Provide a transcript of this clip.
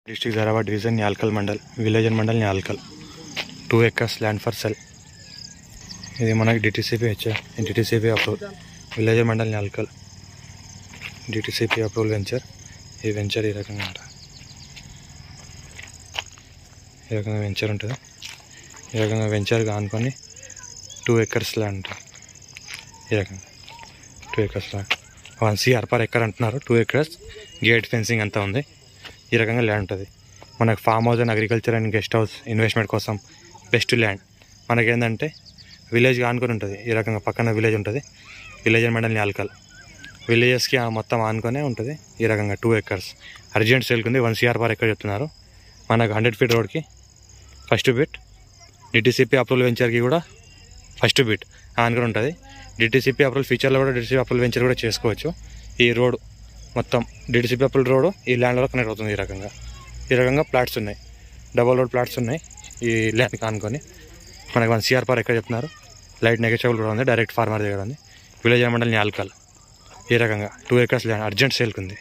district Zaheerabad division Nyalkal mandal village mandal Nyalkal 2 acres land for sale ఇది మనకి DTCP approval village mandal Nyalkal DTCP approval venture ఈ venture ఈ రకంగా ఉంటుంది ఈ రకంగా వెంచర్ ఉంటుంది ఈ రకంగా వెంచర్గా అనుకొని 2 acres ల్యాండ్ ఉంటుంది ఈ రకంగా 2 acres land 1 CR per acre అంటున్నారు 2 acres గేట్ ఫెన్సింగ్ అంతా ఉంది ఈ రకంగా ల్యాండ్ ఉంటుంది మనకు farm house and agriculture and guest house investment కోసం బెస్ట్ ల్యాండ్ మనకేంటంటే విలేజ్ ఆనుకొని ఉంటుంది ఈ రకంగా పక్కన విలేజ్ ఉంటుంది విలేజ్ మండల్ న్యాలకల్ విలేజెస్కి మొత్తం ఆనుకొనే ఉంటుంది ఈ రకంగా 2 acres అర్జెంట్ సేల్కి ఉంది 1 CR per acre చెప్తున్నారు మనకు 100 feet రోడ్కి ఫస్ట్ బిట్ డిటిసిపి అప్రూవల్ వెంచర్కి కూడా ఫస్ట్ బిట్ ఆనుకొని ఉంటుంది డిటిసిపి అప్రూవల్ ఫ్యూచర్లో కూడా డిటిసిపి అప్రూవల్ వెంచర్ కూడా చేసుకోవచ్చు ఈ రోడ్ మొత్తం డిటిసిపి అప్రూవల్ రోడ్ ఈ ల్యాండ్లో కనెక్ట్ అవుతుంది ఈ రకంగా ప్లాట్స్ ఉన్నాయి డబల్ రోడ్ ప్లాట్స్ ఉన్నాయి ఈ ల్యాండ్కి ఆనుకొని మనకు 1 CR per acre చెప్తున్నారు లైట్ నెగోషియబుల్ కూడా ఉంది డైరెక్ట్ ఫార్మర్ దగ్గర ఉంది విలేజ్ మండల్ న్యాలకల్ ఈ రకంగా 2 acres ల్యాండ్ అర్జెంట్ సేల్కి ఉంది